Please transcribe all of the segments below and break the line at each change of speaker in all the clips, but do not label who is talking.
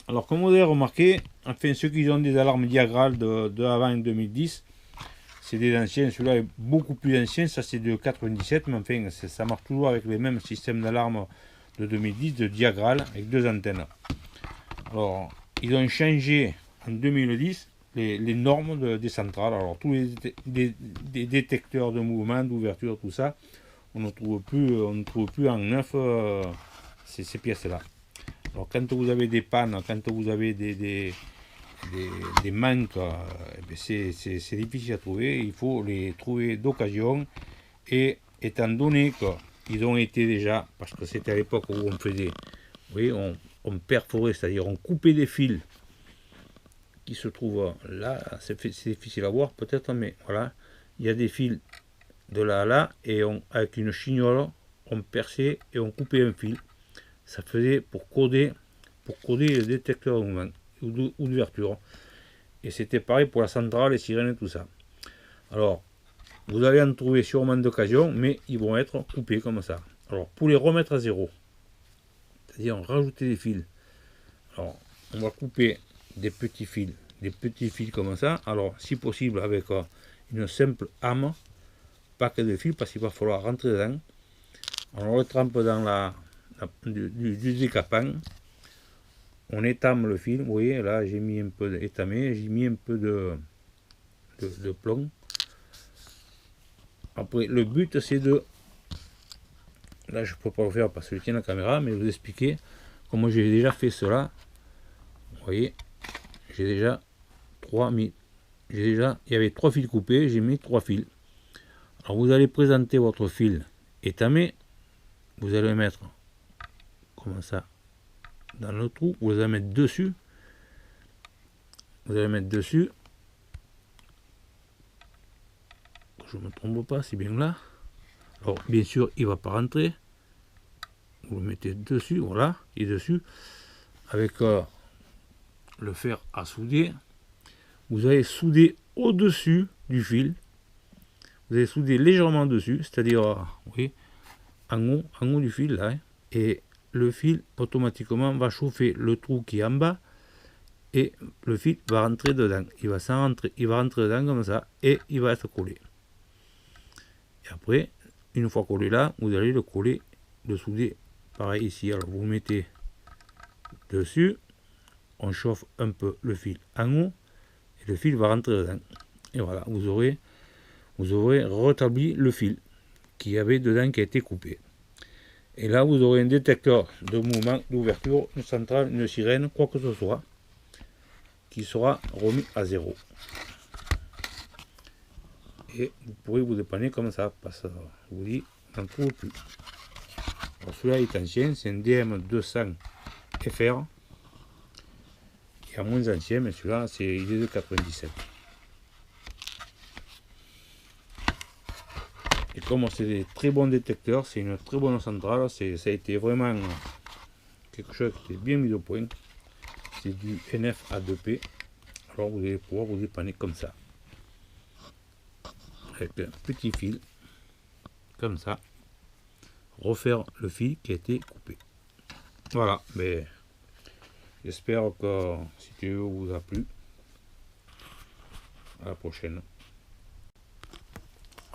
Alors comme vous avez remarqué, enfin ceux qui ont des alarmes Diagral de avant 2010, c'est des anciens, celui-là est beaucoup plus ancien, ça c'est de 97, mais enfin ça marche toujours avec les mêmes systèmes d'alarme de 2010, de Diagral, avec deux antennes. Alors ils ont changé en 2010 les normes des centrales. Alors tous les détecteurs de mouvement, d'ouverture, tout ça, on ne trouve plus en neuf ces pièces-là. Alors quand vous avez des pannes, quand vous avez des manques, c'est difficile à trouver. Il faut les trouver d'occasion. Et étant donné qu'ils ont été déjà, parce que c'était à l'époque où on faisait, vous voyez, on perforait, c'est-à-dire on coupait des fils qui se trouvent là. C'est difficile à voir peut-être, mais voilà, il y a des fils de là à là, et avec une chignole, on perçait et on coupait un fil. Ça faisait pour coder le détecteur de mouvement ou d'ouverture. Et c'était pareil pour la centrale, les sirènes et tout ça. Alors, vous allez en trouver sûrement d'occasion, mais ils vont être coupés comme ça. Alors, pour les remettre à zéro, c'est-à-dire rajouter des fils. Alors, on va couper des petits fils comme ça. Alors, si possible, avec une simple âme, pas que de fils, parce qu'il va falloir rentrer dedans. On le trempe dans du décapant. On étame le fil, vous voyez, là j'ai mis un peu d'étamé, j'ai mis un peu de plomb. Après, le but c'est de, là je ne peux pas le faire parce que je tiens la caméra, mais je vais vous expliquer comment j'ai déjà fait cela. Vous voyez, j'ai déjà il y avait 3 fils coupés, j'ai mis 3 fils. Alors vous allez présenter votre fil étamé, vous allez le mettre comme ça dans le trou, vous allez mettre dessus. Vous allez mettre dessus. Je ne me trompe pas, c'est bien là. Alors bien sûr, il ne va pas rentrer. Vous le mettez dessus, voilà, il est dessus. Avec le fer à souder, vous allez souder au-dessus du fil. Vous allez souder légèrement dessus, c'est-à-dire, oui, en haut du fil là. Et le fil automatiquement va chauffer le trou qui est en bas. Et le fil va rentrer dedans. Il va rentrer dedans comme ça et il va être collé. Et après, une fois collé là, vous allez le coller, le souder pareil ici. Alors vous mettez dessus, on chauffe un peu le fil en haut et le fil va rentrer dedans. Et voilà, vous aurez rétabli le fil qui avait dedans, qui a été coupé. Et là, vous aurez un détecteur de mouvement, d'ouverture, une centrale, une sirène, quoi que ce soit, qui sera remis à zéro. Et vous pourrez vous dépanner comme ça, parce que je vous dis, on n'en trouve plus. Celui-là est ancien, c'est un DM200 FR. Il y a moins ancien, mais celui-là, il est de 97. Et comme c'est des très bons détecteurs, c'est une très bonne centrale, ça a été vraiment quelque chose qui était bien mis au point. C'est du NF A2P. Alors vous allez pouvoir vous dépanner comme ça. Avec un petit fil, comme ça. Refaire le fil qui a été coupé. Voilà, mais j'espère que cette vidéo vous a plu. À la prochaine.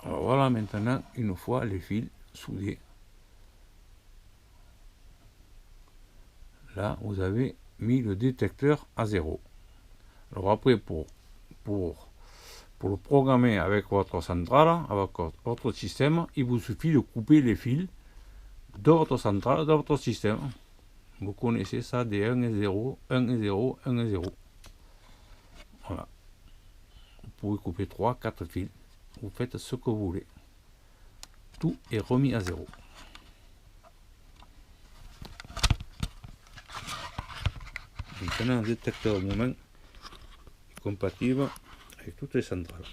Alors voilà maintenant, une fois les fils soudés. Là, vous avez mis le détecteur à zéro. Alors après, pour le programmer avec votre centrale, avec votre système, il vous suffit de couper les fils de votre centrale, de votre système. Vous connaissez ça, des 1 et 0, 1 et 0, 1 et 0. Voilà. Vous pouvez couper 3, 4 fils. Vous faites ce que vous voulez. Tout est remis à zéro. Maintenant, un détecteur de mouvement compatible avec toutes les centrales.